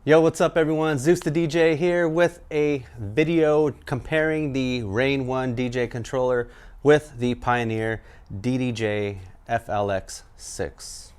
Yo, what's up everyone? Zeus the DJ here with a video comparing the Rane 1 DJ controller with the Pioneer DDJ-FLX6.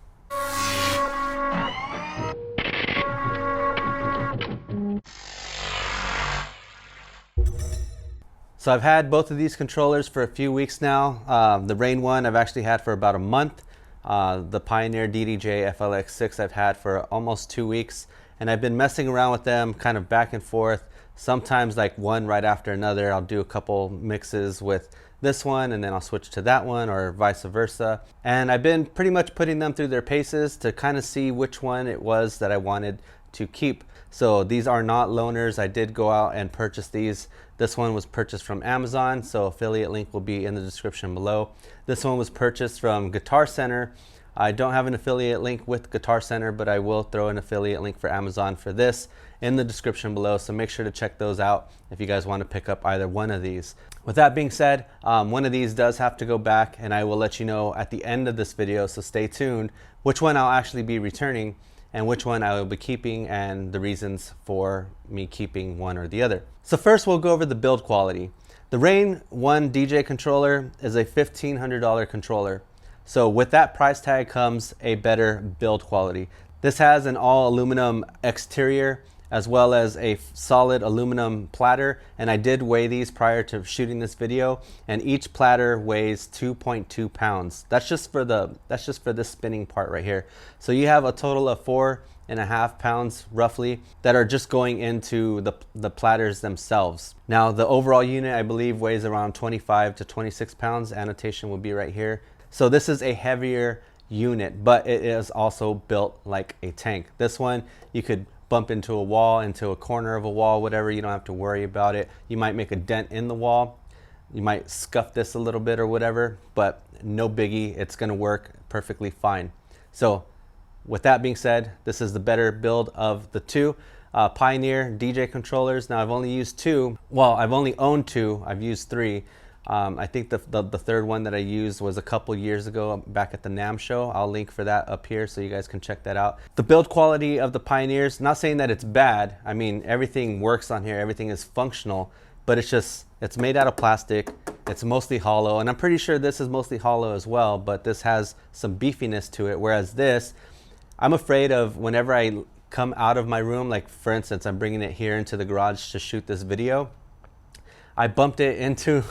So I've had both of these controllers for a few weeks now. The Rane 1 I've actually had for about a month. The Pioneer DDJ-FLX6 I've had for almost 2 weeks. And I've been messing around with them kind of back and forth. Sometimes like one right after another. I'll do a couple mixes with this one and then I'll switch to that one or vice versa. And I've been pretty much putting them through their paces to kind of see which one it was that I wanted to keep. So these are not loaners. I did go out and purchase these. This one was purchased from Amazon, so affiliate link will be in the description below. This one was purchased from Guitar Center. I don't have an affiliate link with Guitar Center, but I will throw an affiliate link for Amazon for this in the description below, so make sure to check those out if you guys want to pick up either one of these. With that being said, one of these does have to go back, and I will let you know at the end of this video, so stay tuned, which one I'll actually be returning and which one I will be keeping and the reasons for me keeping one or the other. So first we'll go over the build quality. The Rane 1 DJ controller is a $1,500 controller. So with that price tag comes a better build quality. This has an all aluminum exterior as well as a solid aluminum platter, and I did weigh these prior to shooting this video, and each platter weighs 2.2 pounds. That's just for this spinning part right here. So you have a total of 4.5 pounds roughly that are just going into the platters themselves. Now the overall unit I believe weighs around 25 to 26 pounds. Annotation will be right here. So this is a heavier unit, but it is also built like a tank. This one you could bump into a wall, into a corner of a wall, whatever. You don't have to worry about it. You might make a dent in the wall. You might scuff this a little bit or whatever, but no biggie. It's gonna work perfectly fine. So with that being said, this is the better build of the two. Pioneer DJ controllers. Now I've only used two. Well, I've only owned two. I've used three. I think the third one that I used was a couple years ago back at the NAMM show. I'll link for that up here so you guys can check that out. The build quality of the Pioneers, not saying that it's bad. I mean, everything works on here. Everything is functional, but it's made out of plastic. It's mostly hollow, and I'm pretty sure this is mostly hollow as well, but this has some beefiness to it. Whereas this, I'm afraid of whenever I come out of my room, like for instance, I'm bringing it here into the garage to shoot this video. I bumped it into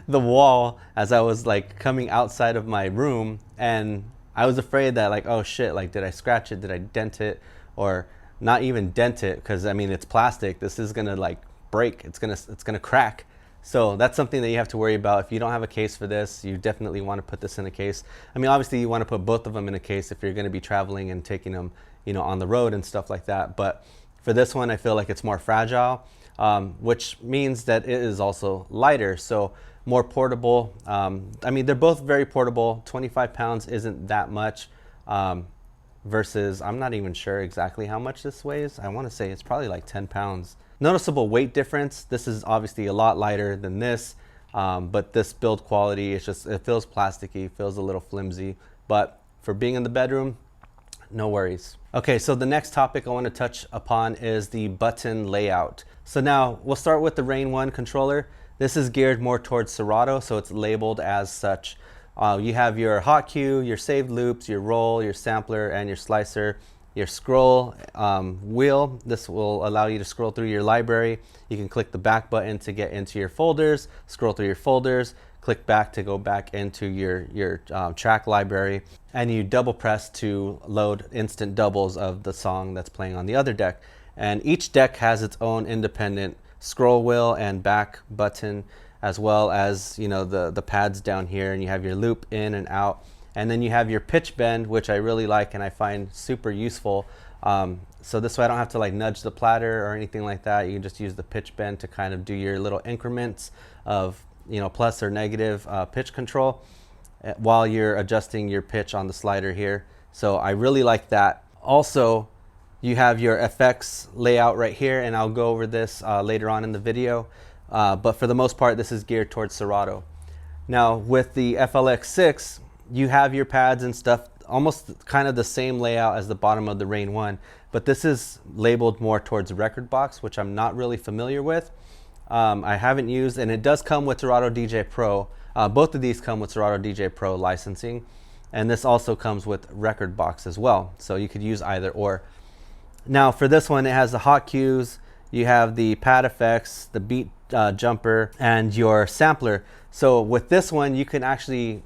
the wall as I was like coming outside of my room, and I was afraid that like, oh shit, like did I scratch it, did I dent it, or not even dent it, because I mean it's plastic. This is gonna like break, it's gonna crack. So that's something that you have to worry about. If you don't have a case for this, you definitely want to put this in a case. I mean, obviously you want to put both of them in a case if you're going to be traveling and taking them, you know, on the road and stuff like that. But for this one, I feel like it's more fragile, which means that it is also lighter, so more portable. I mean, they're both very portable. 25 pounds isn't that much, versus I'm not even sure exactly how much this weighs. I want to say it's probably like 10 pounds. Noticeable weight difference. This is obviously a lot lighter than this, but this build quality, it feels plasticky, feels a little flimsy, but for being in the bedroom, no worries. Okay, so the next topic I want to touch upon is the button layout. So now we'll start with the Rane 1 controller. This is geared more towards Serato, so it's labeled as such. You have your hot cue, your saved loops, your roll, your sampler, and your slicer. Your scroll wheel, this will allow you to scroll through your library. You can click the back button to get into your folders, scroll through your folders, click back to go back into your track library, and you double press to load instant doubles of the song that's playing on the other deck. And each deck has its own independent scroll wheel and back button, as well as, you know, the pads down here, and you have your loop in and out. And then you have your pitch bend, which I really like and I find super useful. So this way I don't have to like nudge the platter or anything like that. You can just use the pitch bend to kind of do your little increments of, you know, plus or negative pitch control while you're adjusting your pitch on the slider here. So I really like that. Also, you have your effects layout right here, and I'll go over this later on in the video. But for the most part, this is geared towards Serato. Now with the FLX6, you have your pads and stuff almost kind of the same layout as the bottom of the Rane 1, but this is labeled more towards record box, which I'm not really familiar with. I haven't used, and it does come with Serato DJ Pro. Both of these come with Serato DJ Pro licensing, and this also comes with record box as well, so you could use either or. Now for this one, it has the hot cues, you have the pad effects, the beat jumper, and your sampler. So with this one, you can actually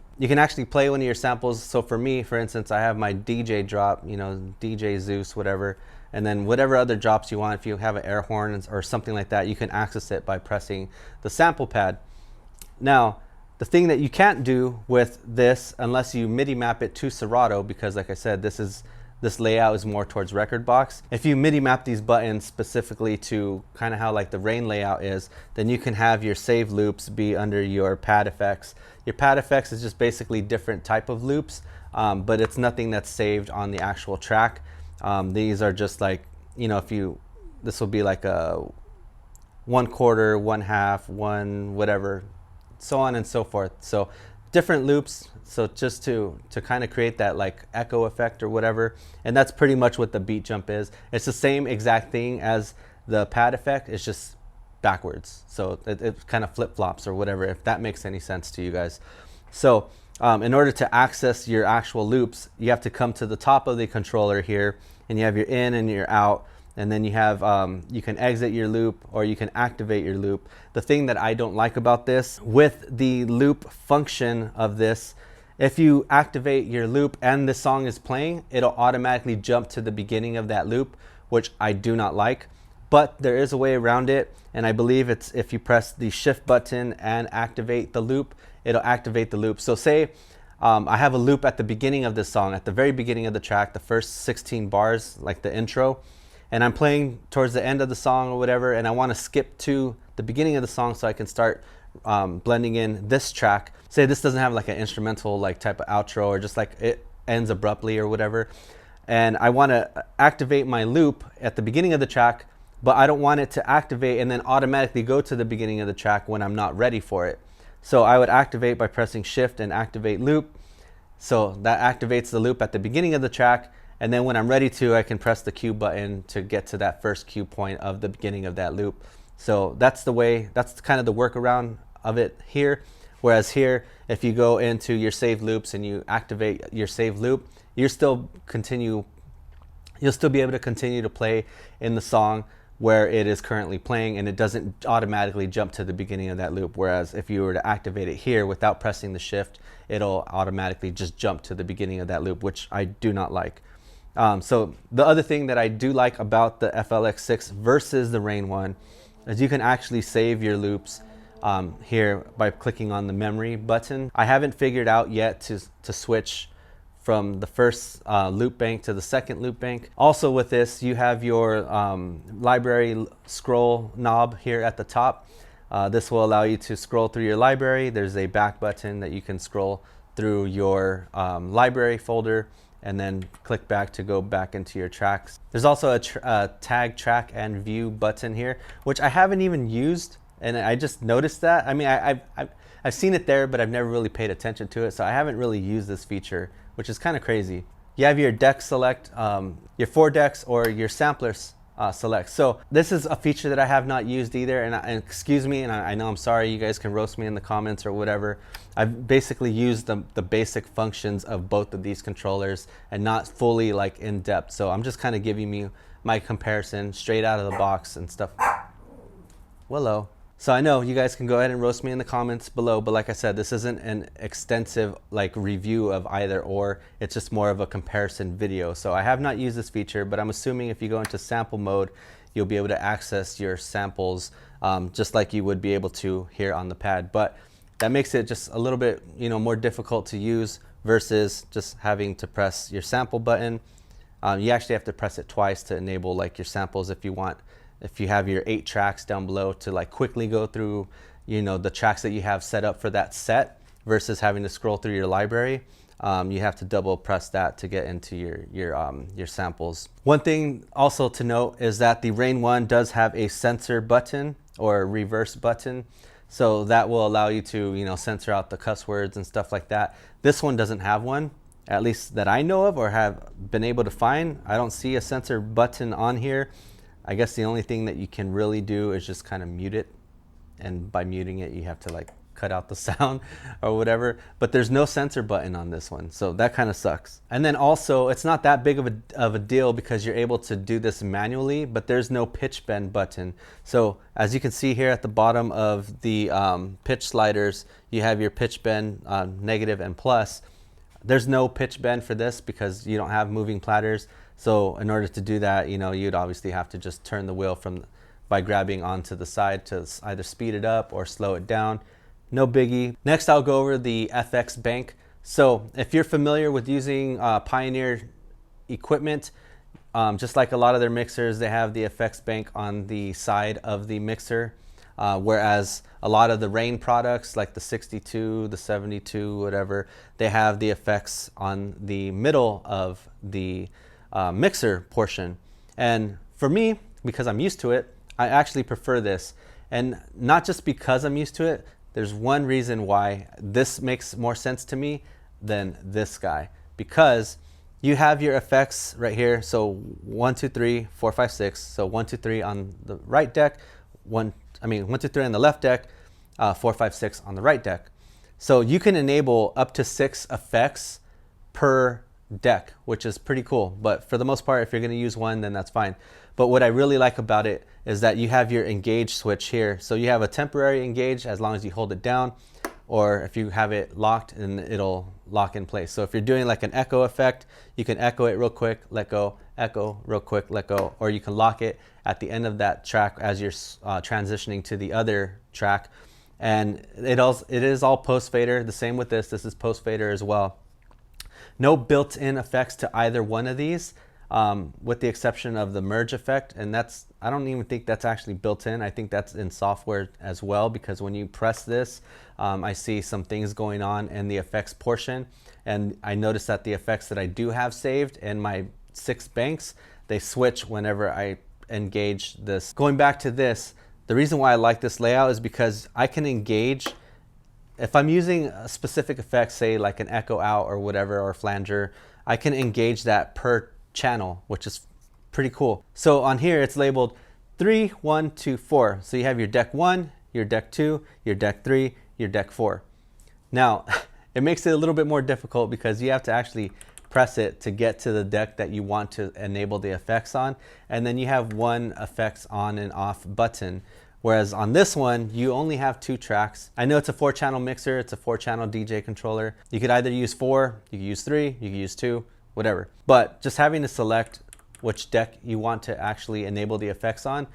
play one of your samples. So for me, for instance, I have my DJ drop, you know, DJ Zeus, whatever, and then whatever other drops you want. If you have an air horn or something like that, you can access it by pressing the sample pad. Now, the thing that you can't do with this unless you MIDI map it to Serato, because like I said, this layout is more towards record box. If you MIDI map these buttons specifically to kind of how like the Rane layout is, then you can have your save loops be under your pad effects. Your pad effects is just basically different type of loops, but it's nothing that's saved on the actual track. These are just like, you know, this will be like a 1/4, 1/2, 1 whatever, so on and so forth. So different loops, so just to kind of create that like echo effect or whatever. And that's pretty much what the beat jump is. It's the same exact thing as the pad effect, it's just backwards, so it kind of flip-flops or whatever, if that makes any sense to you guys. So in order to access your actual loops, you have to come to the top of the controller here, and you have your in and your out, and then you have you can exit your loop or you can activate your loop. The thing that I don't like about this, with the loop function of this, if you activate your loop and the song is playing, it'll automatically jump to the beginning of that loop, which I do not like. But there is a way around it, and I believe it's if you press the shift button and activate the loop, it'll activate the loop. So say I have a loop at the beginning of this song, at the very beginning of the track, the first 16 bars, like the intro, and I'm playing towards the end of the song or whatever, and I want to skip to the beginning of the song so I can start blending in this track. Say this doesn't have like an instrumental like type of outro, or just like it ends abruptly or whatever, and I want to activate my loop at the beginning of the track, but I don't want it to activate and then automatically go to the beginning of the track when I'm not ready for it. So I would activate by pressing shift and activate loop. So that activates the loop at the beginning of the track, and then when I'm ready to, I can press the cue button to get to that first cue point of the beginning of that loop. So that's the way, that's kind of the workaround of it here. Whereas here, if you go into your saved loops and you activate your saved loop, you'll still be able to continue to play in the song where it is currently playing, and it doesn't automatically jump to the beginning of that loop. Whereas if you were to activate it here without pressing the shift, it'll automatically just jump to the beginning of that loop, which I do not like. So the other thing that I do like about the FLX6 versus the Rane 1 is you can actually save your loops here by clicking on the memory button. I haven't figured out yet to switch from the first loop bank to the second loop bank. Also with this, you have your library scroll knob here at the top. This will allow you to scroll through your library. There's a back button that you can scroll through your library folder and then click back to go back into your tracks. There's also a tag, track, and view button here, which I haven't even used, and I just noticed that. I mean, I've seen it there, but I've never really paid attention to it, so I haven't really used this feature, which is kind of crazy. You have your deck select, your 4 decks or your samplers select. So this is a feature that I have not used either, and excuse me, and I know I'm sorry, you guys can roast me in the comments or whatever. I've basically used the basic functions of both of these controllers and not fully like in depth. So I'm just kind of giving you my comparison straight out of the box and stuff. Hello. So I know you guys can go ahead and roast me in the comments below, but like I said, this isn't an extensive like review of either or, it's just more of a comparison video. So I have not used this feature, but I'm assuming if you go into sample mode, you'll be able to access your samples just like you would be able to here on the pad. But that makes it just a little bit, you know, more difficult to use versus just having to press your sample button. You actually have to press it twice to enable like your samples if you want. If you have your 8 tracks down below to like quickly go through, you know, the tracks that you have set up for that set versus having to scroll through your library, you have to double press that to get into your samples. One thing also to note is that the Rane 1 does have a censor button or reverse button. So that will allow you to, you know, censor out the cuss words and stuff like that. This one doesn't have one. at least that I know of or have been able to find. I don't see a sensor button on here. I guess the only thing that you can really do is just kind of mute it. And by muting it, you have to like cut out the sound or whatever, but there's no sensor button on this one, so that kind of sucks. And then also, it's not that big of a deal because you're able to do this manually, but there's no pitch bend button. So as you can see here at the bottom of the pitch sliders, you have your pitch bend negative and plus. There's no pitch bend for this because you don't have moving platters. So in order to do that, you know, you'd obviously have to just turn the wheel by grabbing onto the side to either speed it up or slow it down. No biggie. Next, I'll go over the FX bank. So if you're familiar with using Pioneer equipment, just like a lot of their mixers, they have the FX bank on the side of the mixer, whereas a lot of the Rane products like the 62, the 72, whatever, they have the effects on the middle of the mixer portion. And for me, because I'm used to it, I actually prefer this. And not just because I'm used to it, there's one reason why this makes more sense to me than this guy, because you have your effects right here. So 1, 2, 3, 4, 5, 6. So 1, 2, 3 on the right deck, 1, 2, 3 on the left deck, 4, 5, 6 on the right deck. So you can enable up to 6 effects per deck, which is pretty cool. But for the most part, if you're going to use one, then that's fine. But what I really like about it is that you have your engage switch here. So you have a temporary engage as long as you hold it down, or if you have it locked, and it'll lock in place. So if you're doing like an echo effect, you can echo it real quick, let go, echo real quick, let go, or you can lock it at the end of that track as you're transitioning to the other track. And it is all post fader. The same with this. This is post fader as well. No built-in effects to either one of these, with the exception of the merge effect, and I don't even think that's actually built in. I think that's in software as well, because when you press this, I see some things going on in the effects portion, and I notice that the effects that I do have saved in my 6 banks, they switch whenever I engage this. Going back to this, the reason why I like this layout is because I can engage. If I'm using a specific effect, say like an echo out or whatever, or flanger, I can engage that per channel, which is pretty cool. So on here, it's labeled 3, 1, 2, 4. So you have your deck 1, your deck 2, your deck 3, your deck 4. Now, it makes it a little bit more difficult because you have to actually press it to get to the deck that you want to enable the effects on. And then you have one effects on and off button. Whereas on this one, you only have 2 tracks. I know it's a 4-channel mixer, it's a 4-channel DJ controller. You could either use 4, you could use 3, you could use 2, whatever. But just having to select which deck you want to actually enable the effects on,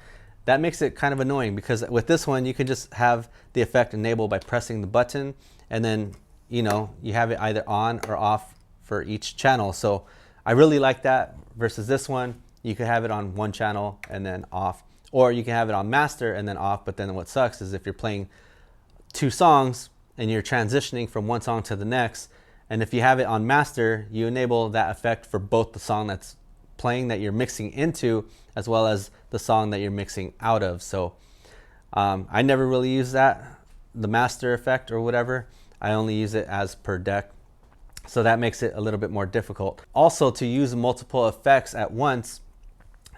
that makes it kind of annoying, because with this one, you can just have the effect enabled by pressing the button, and then, you know, you have it either on or off for each channel. So I really like that versus this one. You could have it on one channel and then off. Or you can have it on master and then off, but then what sucks is if you're playing 2 songs and you're transitioning from one song to the next, and if you have it on master, you enable that effect for both the song that's playing that you're mixing into, as well as the song that you're mixing out of. So I never really use that, the master effect or whatever. I only use it as per deck. So that makes it a little bit more difficult. Also, to use multiple effects at once,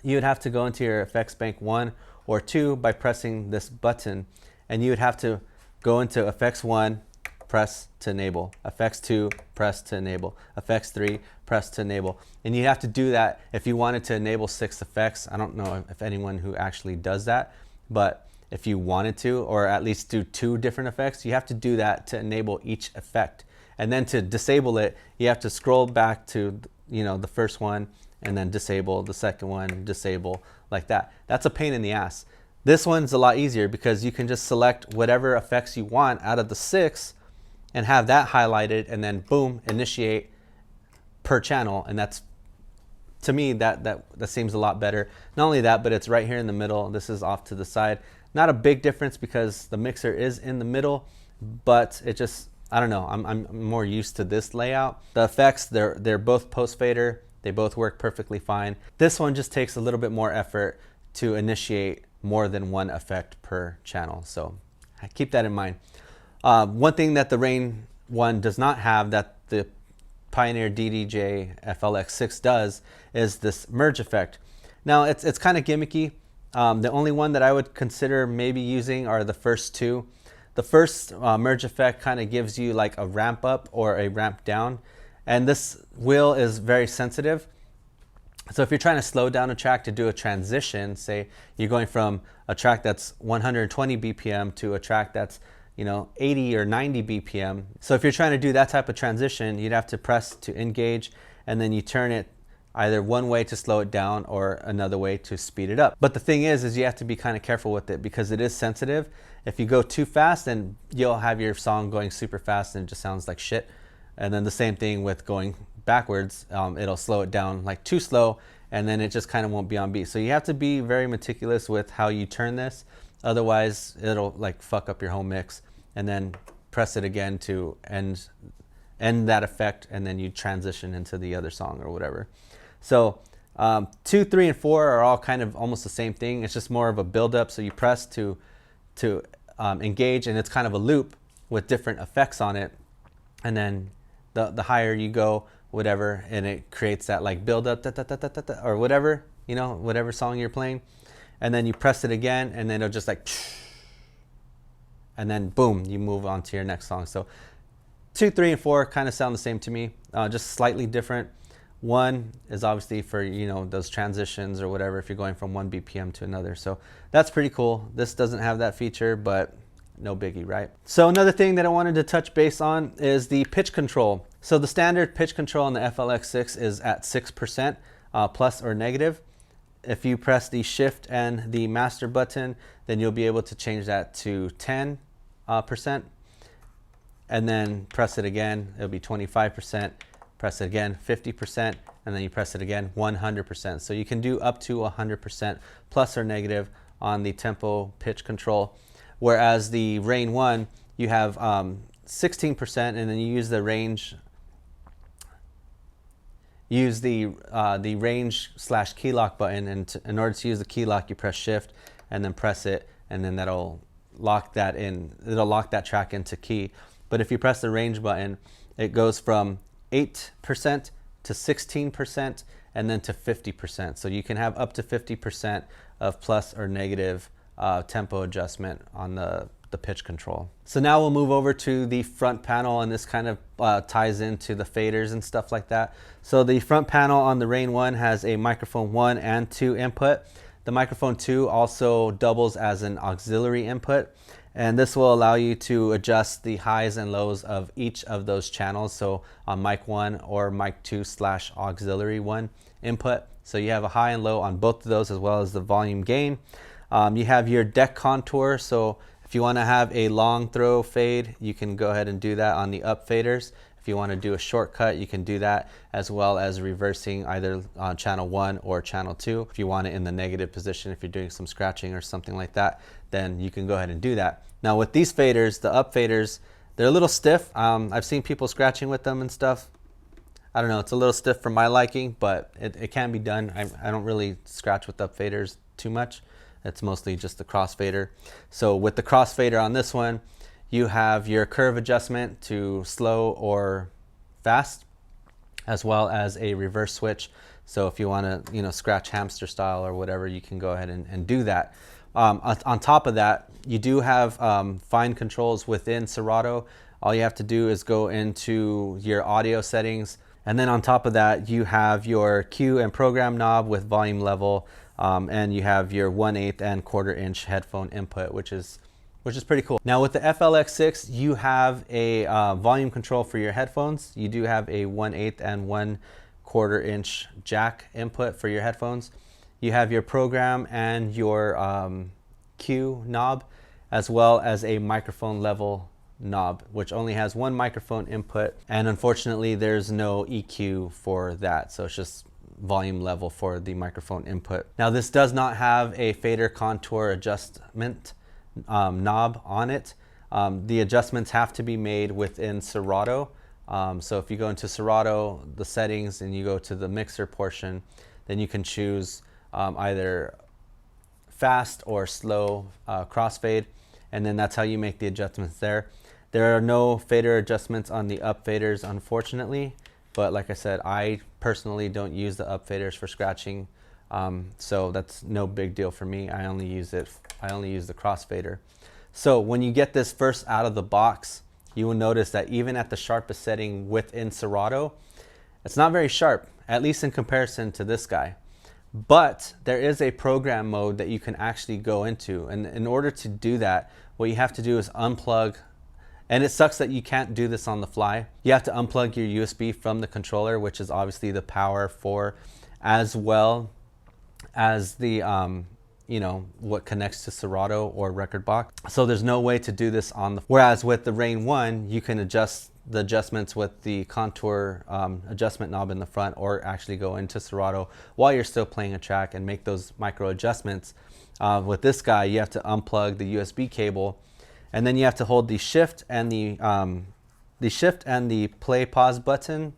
you would have to go into your effects bank 1 or 2 by pressing this button, and you would have to go into effects 1, press to enable, effects 2, press to enable, effects 3, press to enable. And you have to do that if you wanted to enable 6 effects. I don't know if anyone who actually does that, but if you wanted to, or at least do 2 different effects, you have to do that to enable each effect. And then to disable it, you have to scroll back to, you know, the first one, and then disable the second one, disable, like that. That's a pain in the ass. This one's a lot easier because you can just select whatever effects you want out of the 6 and have that highlighted, and then boom, initiate per channel. And that's, to me, that seems a lot better. Not only that, but it's right here in the middle. This is off to the side. Not a big difference because the mixer is in the middle, but it just, I don't know, I'm more used to this layout. The effects, they're both post fader. They both work perfectly fine. This one just takes a little bit more effort to initiate more than one effect per channel. So keep that in mind. One thing that the Rane one does not have that the Pioneer DDJ-FLX6 does is this merge effect. Now it's kind of gimmicky. The only one that I would consider maybe using are the first two. The first merge effect kind of gives you like a ramp up or a ramp down, and this wheel is very sensitive. So if you're trying to slow down a track to do a transition, say you're going from a track that's 120 BPM to a track that's 80 or 90 BPM. So if you're trying to do that type of transition, you'd have to press to engage, and then you turn it either one way to slow it down or another way to speed it up. But the thing is you have to be kind of careful with it because it is sensitive. If you go too fast, then you'll have your song going super fast and it just sounds like shit. And then the same thing with going backwards, it'll slow it down like too slow, and then it just kind of won't be on beat. So you have to be very meticulous with how you turn this. Otherwise, it'll like fuck up your whole mix. And then press it again to end that effect, and then you transition into the other song or whatever. So 2, 3, and 4 are all kind of almost the same thing. It's just more of a build-up. So you press to engage, and it's kind of a loop with different effects on it. And then the higher you go, whatever, and it creates that like build-up or whatever, whatever song you're playing. And then you press it again, and then it'll just like, and then boom, you move on to your next song. So 2, 3, and 4 kind of sound the same to me, just slightly different. 1 is obviously for those transitions or whatever, if you're going from 1 BPM to another. So that's pretty cool. This doesn't have that feature, but no biggie, right? So another thing that I wanted to touch base on is the pitch control. So the standard pitch control on the FLX6 is at 6%, plus or negative. If you press the shift and the master button, then you'll be able to change that to 10%. And then press it again, it'll be 25%. Press it again, 50%, and then you press it again, 100%. So you can do up to 100% plus or negative on the tempo pitch control. Whereas the Rane 1, you have 16%, and then you use the range. Use the range/key lock button, and in order to use the key lock, you press shift and then press it, and then that'll lock that in. It'll lock that track into key. But if you press the range button, it goes from 8% to 16% and then to 50%. So you can have up to 50% of plus or negative tempo adjustment on the pitch control. So now we'll move over to the front panel, and this kind of ties into the faders and stuff like that. So the front panel on the Rane 1 has a microphone 1 and 2 input. The microphone 2 also doubles as an auxiliary input, and this will allow you to adjust the highs and lows of each of those channels. So on mic 1 or mic 2/auxiliary 1 input. So you have a high and low on both of those, as well as the volume gain. You have your deck contour. So if you want to have a long throw fade, you can go ahead and do that on the up faders. If you want to do a shortcut, you can do that, as well as reversing either on channel 1 or channel 2. If you want it in the negative position, if you're doing some scratching or something like that, then you can go ahead and do that. Now with these faders, the up faders, they're a little stiff. I've seen people scratching with them and stuff. I don't know, it's a little stiff for my liking, but it can be done. I don't really scratch with up faders too much. It's mostly just the crossfader. So with the crossfader on this one, you have your curve adjustment to slow or fast, as well as a reverse switch. So if you want to, scratch hamster style or whatever, you can go ahead and do that. On top of that, you do have fine controls within Serato. All you have to do is go into your audio settings, and then on top of that, you have your cue and program knob with volume level, and you have your 1/8 and 1/4 inch headphone input, which is pretty cool. Now with the FLX6, you have a volume control for your headphones. You do have a 1/8 and 1/4 inch jack input for your headphones. You have your program and your cue knob, as well as a microphone level knob, which only has one microphone input, and unfortunately there's no EQ for that, so it's just volume level for the microphone input. Now this does not have a fader contour adjustment knob on it. The adjustments have to be made within Serato. So if you go into Serato, the settings, and you go to the mixer portion, then you can choose either fast or slow crossfade, and then that's how you make the adjustments there. There are no fader adjustments on the up faders, unfortunately. But like I said, I personally don't use the up faders for scratching, so that's no big deal for me. I only use the crossfader. So when you get this first out of the box, you will notice that even at the sharpest setting within Serato, it's not very sharp, at least in comparison to this guy. But there is a program mode that you can actually go into, and in order to do that, what you have to do is unplug, and it sucks that you can't do this on the fly. You have to unplug your USB from the controller, which is obviously the Power 4, as well as the you know, what connects to Serato or Record Box. So there's no way to do this on the, whereas with the Rane 1, you can adjust the adjustments with the contour adjustment knob in the front, or actually go into Serato while you're still playing a track and make those micro adjustments. With this guy, you have to unplug the USB cable, and then you have to hold the shift and the play pause button,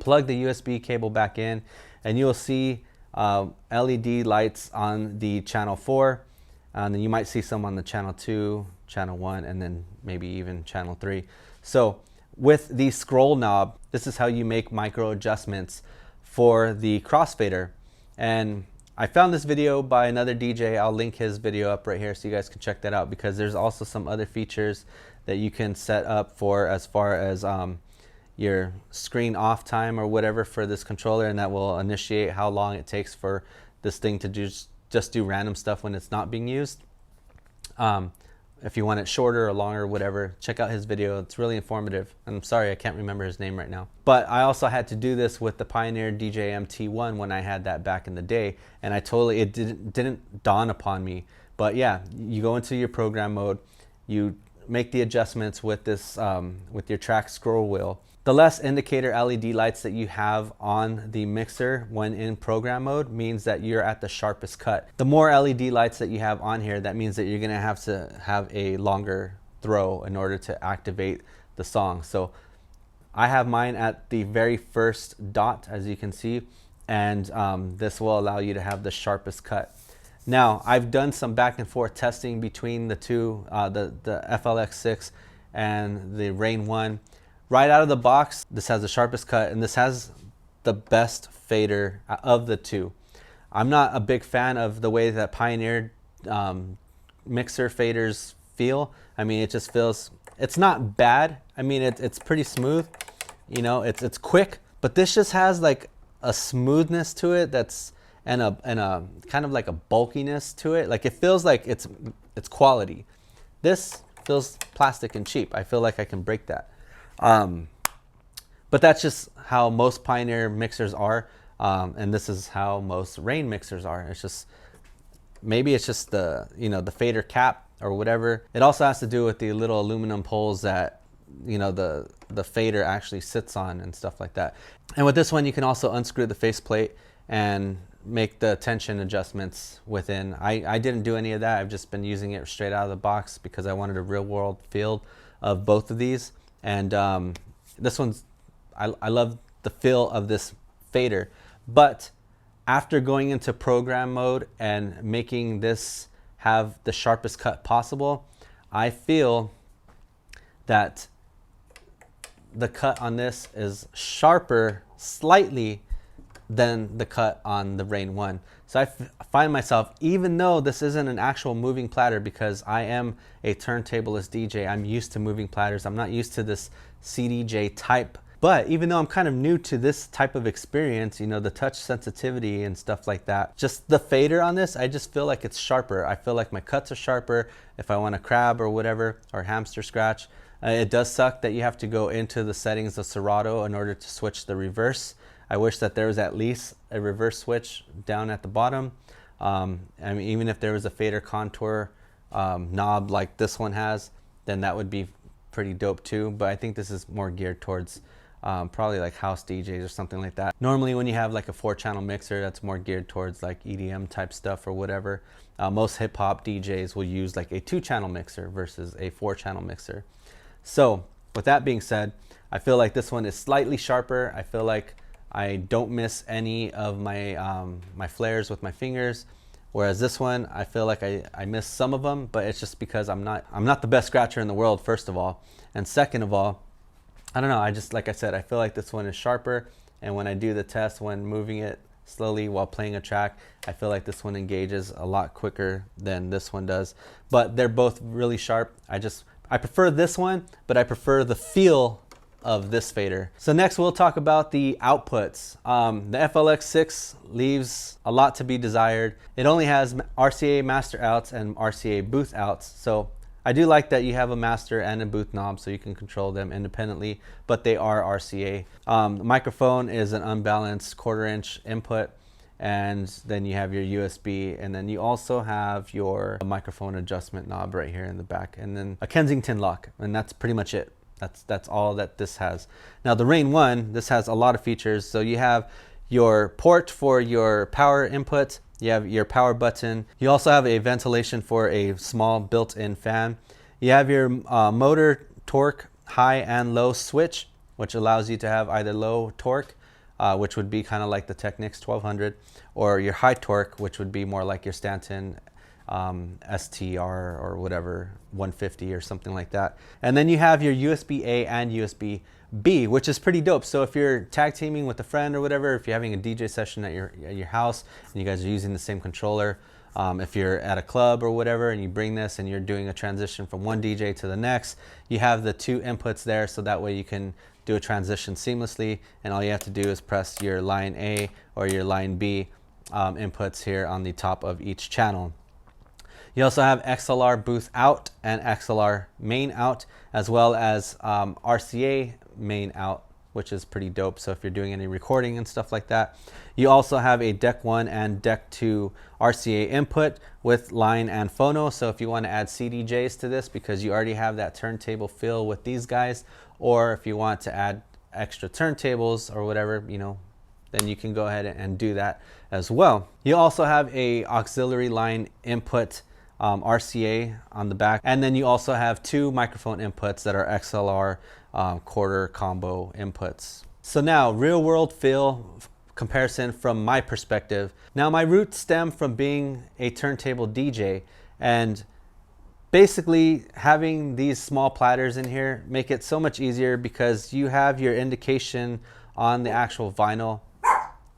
plug the USB cable back in, and you'll see LED lights on the channel 4, and then you might see some on the channel 2, channel 1, and then maybe even channel 3. So with the scroll knob, this is how you make micro adjustments for the crossfader. And I found this video by another DJ. I'll link his video up right here so you guys can check that out, because there's also some other features that you can set up for, as far as your screen off time or whatever for this controller, and that will initiate how long it takes for this thing to just do random stuff when it's not being used. If you want it shorter or longer or whatever, check out his video. It's really informative. I'm sorry, I can't remember his name right now. But I also had to do this with the Pioneer DJ-MT1 when I had that back in the day, and it didn't dawn upon me. But yeah, you go into your program mode, you make the adjustments with this with your track scroll wheel. The less indicator LED lights that you have on the mixer when in program mode means that you're at the sharpest cut. The more LED lights that you have on here, that means that you're gonna have to have a longer throw in order to activate the song. So I have mine at the very first dot, as you can see, and this will allow you to have the sharpest cut. Now, I've done some back and forth testing between the two, the FLX6 and the Rane 1. Right out of the box, this has the sharpest cut, and this has the best fader of the two. I'm not a big fan of the way that Pioneer mixer faders feel. I mean, it just feels, it's not bad. I mean, it's pretty smooth. You know, it's quick, but this just has like a smoothness to it that's, and a kind of like a bulkiness to it. Like, it feels like it's quality. This feels plastic and cheap. I feel like I can break that. But that's just how most Pioneer mixers are, and this is how most Rane mixers are. It's just, maybe it's just the, you know, the fader cap or whatever. It also has to do with the little aluminum poles that, you know, the fader actually sits on and stuff like that. And with this one, you can also unscrew the faceplate and make the tension adjustments within. I didn't do any of that. I've just been using it straight out of the box because I wanted a real world feel of both of these. And this one's, I love the feel of this fader. But after going into program mode and making this have the sharpest cut possible, I feel that the cut on this is sharper slightly than the cut on the Rane 1. So I find myself, even though this isn't an actual moving platter, because I am a turntablist DJ, I'm used to moving platters. I'm not used to this CDJ type. But even though I'm kind of new to this type of experience, you know, the touch sensitivity and stuff like that, just the fader on this, I just feel like it's sharper. I feel like my cuts are sharper if I want to crab or whatever, or hamster scratch. It does suck that you have to go into the settings of Serato in order to switch the reverse. I wish that there was at least a reverse switch down at the bottom. I mean, even if there was a fader contour knob like this one has, then that would be pretty dope too. But I think this is more geared towards probably like house DJs or something like that. Normally when you have like a 4-channel mixer, that's more geared towards like EDM type stuff or whatever. Most hip hop DJs will use like a 2-channel mixer versus a 4-channel mixer. So with that being said, I feel like this one is slightly sharper. I feel like I don't miss any of my my flares with my fingers, whereas this one, I feel like I miss some of them, but it's just because I'm not the best scratcher in the world, first of all, and second of all, I don't know, I just, like I said, I feel like this one is sharper, and when I do the test when moving it slowly while playing a track, I feel like this one engages a lot quicker than this one does. But they're both really sharp. I prefer this one, but I prefer the feel of this fader. So next we'll talk about the outputs. The FLX6 leaves a lot to be desired. It only has RCA master outs and RCA booth outs. So I do like that you have a master and a booth knob so you can control them independently, but they are RCA. The microphone is an unbalanced 1/4 inch input, and then you have your USB, and then you also have your microphone adjustment knob right here in the back, and then a Kensington lock, and that's pretty much it. That's all that this has. Now the Rane 1, this has a lot of features. So you have your port for your power input, you have your power button, you also have a ventilation for a small built-in fan, you have your motor torque high and low switch, which allows you to have either low torque, which would be kind of like the Technics 1200, or your high torque, which would be more like your Stanton STR or whatever, 150 or something like that. And then you have your USB-A and USB-B, which is pretty dope. So if you're tag teaming with a friend or whatever, if you're having a DJ session at your house and you guys are using the same controller, if you're at a club or whatever and you bring this and you're doing a transition from one DJ to the next, you have the two inputs there, so that way you can do a transition seamlessly, and all you have to do is press your line A or your line B inputs here on the top of each channel. You also have XLR booth out and XLR main out, as well as RCA main out, which is pretty dope. So if you're doing any recording and stuff like that. You also have a Deck 1 and Deck 2 RCA input with line and phono. So if you want to add CDJs to this because you already have that turntable feel with these guys, or if you want to add extra turntables or whatever, you know, then you can go ahead and do that as well. You also have a auxiliary line input RCA on the back, and then you also have two microphone inputs that are XLR 1/4 combo inputs. So now real world feel comparison from my perspective. Now my roots stem from being a turntable DJ, and basically having these small platters in here make it so much easier because you have your indication on the actual vinyl.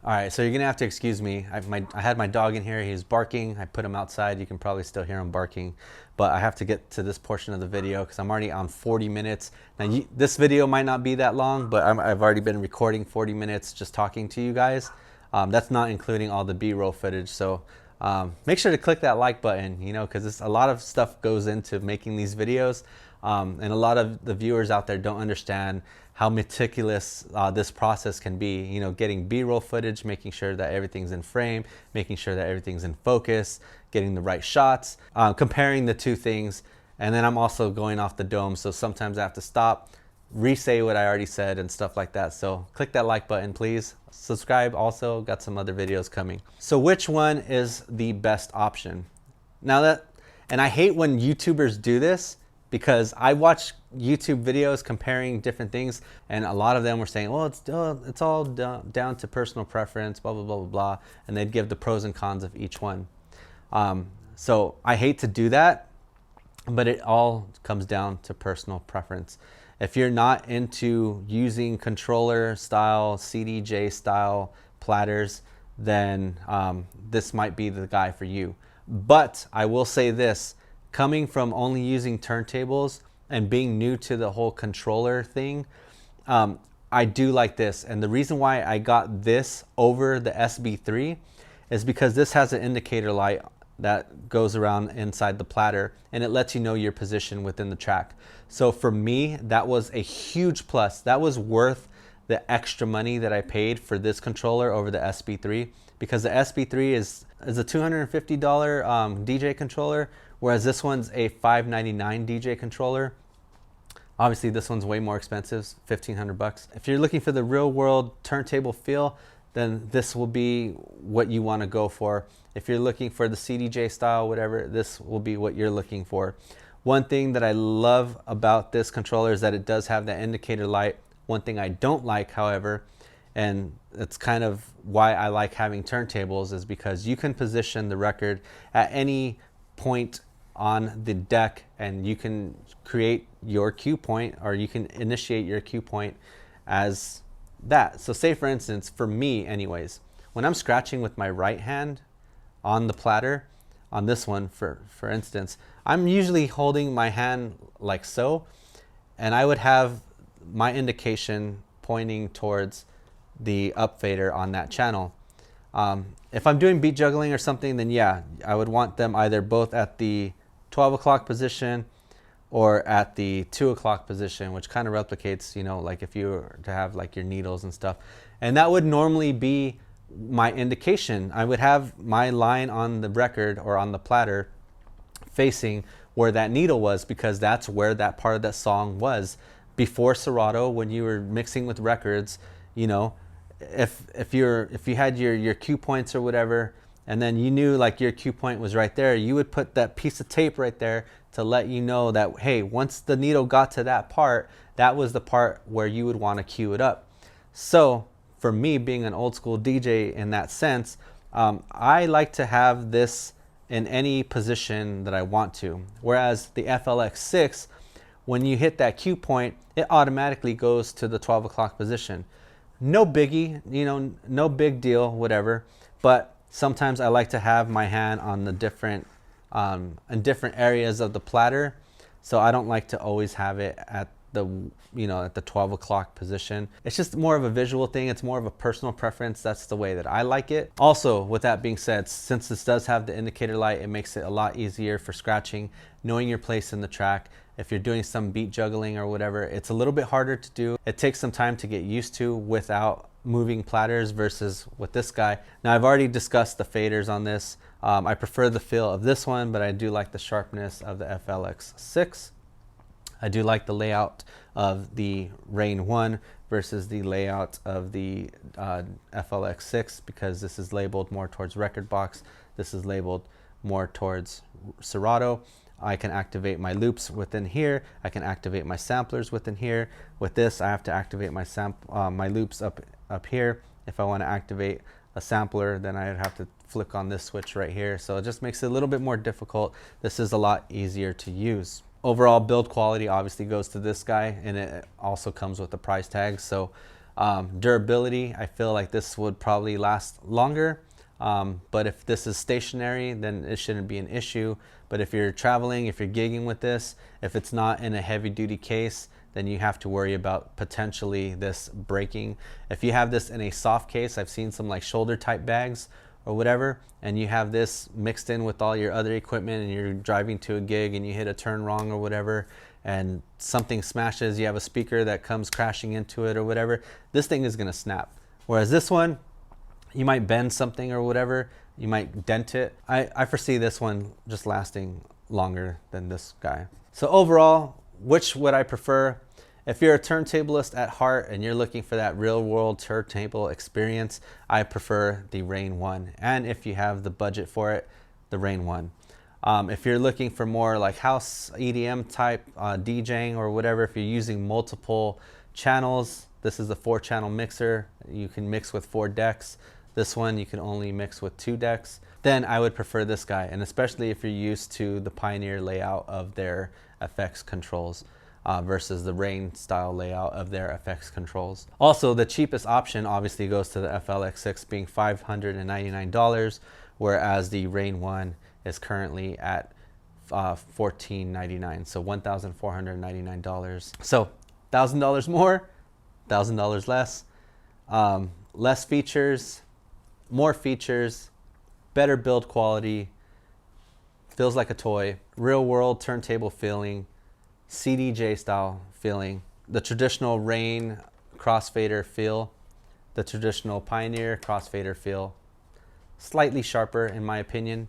All right, so you're gonna have to excuse me. I had my dog in here, he's barking. I put him outside, you can probably still hear him barking, but I have to get to this portion of the video because I'm already on 40 minutes. Now this video might not be that long, but I've already been recording 40 minutes just talking to you guys. That's not including all the B-roll footage, so make sure to click that like button, you know, because a lot of stuff goes into making these videos, and a lot of the viewers out there don't understand how meticulous this process can be. You know, getting B-roll footage, making sure that everything's in frame, making sure that everything's in focus, getting the right shots, comparing the two things, and then I'm also going off the dome, so sometimes I have to stop, re-say what I already said and stuff like that. So click that like button, please. Subscribe also, got some other videos coming. So which one is the best option? Now and I hate when YouTubers do this, because I watch YouTube videos comparing different things, and a lot of them were saying, well, it's all down to personal preference, blah, blah, blah, blah, blah, and they'd give the pros and cons of each one. So I hate to do that, but it all comes down to personal preference. If you're not into using controller style, CDJ style platters, then this might be the guy for you. But I will say this, coming from only using turntables and being new to the whole controller thing, I do like this. And the reason why I got this over the SB3 is because this has an indicator light that goes around inside the platter, and it lets you know your position within the track. So for me, that was a huge plus. That was worth the extra money that I paid for this controller over the SB3, because the SB3 is a $250 DJ controller, whereas this one's a $599 DJ controller. Obviously this one's way more expensive, 1,500 bucks. If you're looking for the real world turntable feel, then this will be what you want to go for. If you're looking for the CDJ style, whatever, this will be what you're looking for. One thing that I love about this controller is that it does have that indicator light. One thing I don't like, however, and it's kind of why I like having turntables, is because you can position the record at any point on the deck, and you can create your cue point, or you can initiate your cue point as that. So say for instance, for me anyways, when I'm scratching with my right hand on the platter, on this one for instance, I'm usually holding my hand like so, and I would have my indication pointing towards the up fader on that channel. If I'm doing beat juggling or something, then yeah, I would want them either both at the 12 o'clock position or at the 2 o'clock position, which kind of replicates, you know, like if you were to have like your needles and stuff. And that would normally be my indication. I would have my line on the record or on the platter facing where that needle was, because that's where that part of that song was. Before Serato, when you were mixing with records, you know, if you had your cue points or whatever, and then you knew like your cue point was right there, you would put that piece of tape right there to let you know that, hey, once the needle got to that part, that was the part where you would want to cue it up. So for me, being an old school DJ in that sense, I like to have this in any position that I want to. Whereas the FLX6, when you hit that cue point, it automatically goes to the 12 o'clock position. No biggie, you know, no big deal, whatever. But sometimes I like to have my hand on the different, in different areas of the platter. So I don't like to always have it at the, you know, at the 12 o'clock position. It's just more of a visual thing. It's more of a personal preference. That's the way that I like it. Also, with that being said, since this does have the indicator light, it makes it a lot easier for scratching, knowing your place in the track. If you're doing some beat juggling or whatever, it's a little bit harder to do. It takes some time to get used to without moving platters versus with this guy. Now, I've already discussed the faders on this. I prefer the feel of this one, but I do like the sharpness of the FLX6. I do like the layout of the Rane 1 versus the layout of the FLX6, because this is labeled more towards record box. This is labeled more towards Serato. I can activate my loops within here. I can activate my samplers within here. With this, I have to activate my my loops up here. If I want to activate a sampler, then I'd have to flick on this switch right here. So it just makes it a little bit more difficult. This is a lot easier to use. Overall build quality obviously goes to this guy, and it also comes with the price tag. So durability, I feel like this would probably last longer. But if this is stationary, then it shouldn't be an issue. But if you're traveling, if you're gigging with this, if it's not in a heavy duty case, then you have to worry about potentially this breaking. If you have this in a soft case, I've seen some like shoulder type bags or whatever, and you have this mixed in with all your other equipment, and you're driving to a gig and you hit a turn wrong or whatever, and something smashes, you have a speaker that comes crashing into it or whatever, this thing is gonna snap. Whereas this one, you might bend something or whatever, you might dent it. I foresee this one just lasting longer than this guy. So overall, which would I prefer? If you're a turntablist at heart and you're looking for that real world turntable experience, I prefer the Rane 1. And if you have the budget for it, the Rane 1. If you're looking for more like house EDM type DJing or whatever, if you're using multiple channels, this is a 4-channel mixer. You can mix with 4 decks. This one you can only mix with 2 decks. Then I would prefer this guy, and especially if you're used to the Pioneer layout of their effects controls versus the Rane style layout of their effects controls. Also, the cheapest option obviously goes to the FLX6, being $599, whereas the Rane 1 is currently at $1,499, so $1,499. So $1,000 more, $1,000 less, less features, more features, better build quality, feels like a toy, real world turntable feeling, CDJ style feeling, the traditional Rane crossfader feel, the traditional Pioneer crossfader feel, slightly sharper in my opinion.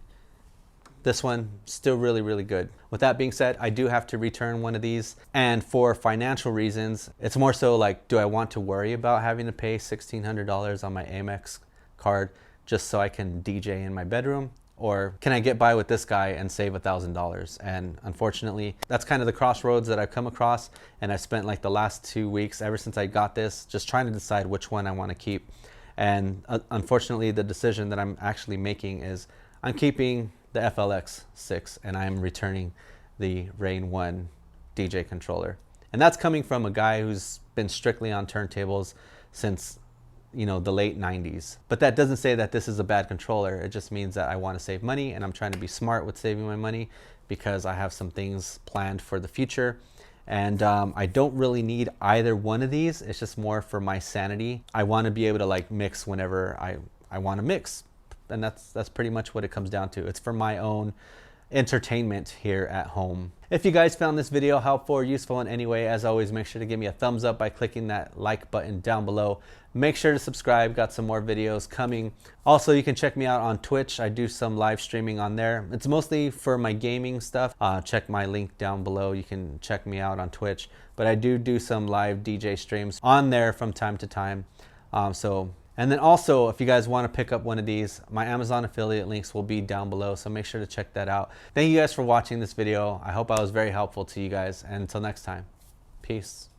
This one still really, really good. With that being said, I do have to return one of these, and for financial reasons, it's more so like, do I want to worry about having to pay $1,600 on my Amex card just so I can DJ in my bedroom? Or can I get by with this guy and save $1,000? And unfortunately, that's kind of the crossroads that I've come across, and I've spent like the last 2 weeks, ever since I got this, just trying to decide which one I want to keep. And unfortunately, the decision that I'm actually making is I'm keeping the FLX6, and I'm returning the Rane 1 DJ controller. And that's coming from a guy who's been strictly on turntables since, you know, the late 90s. But that doesn't say that this is a bad controller. It just means that I want to save money, and I'm trying to be smart with saving my money because I have some things planned for the future. And I don't really need either one of these. It's just more for my sanity. I want to be able to like mix whenever I want to mix. And that's pretty much what it comes down to. It's for my own entertainment here at home. If you guys found this video helpful or useful in any way, as always, make sure to give me a thumbs up by clicking that like button down below. Make sure to subscribe, got some more videos coming. Also, you can check me out on Twitch. I do some live streaming on there. It's mostly for my gaming stuff. Check my link down below. You can check me out on Twitch, but I do some live DJ streams on there from time to time. And then also, if you guys want to pick up one of these, my Amazon affiliate links will be down below, so make sure to check that out. Thank you guys for watching this video. I hope I was very helpful to you guys, and until next time, peace.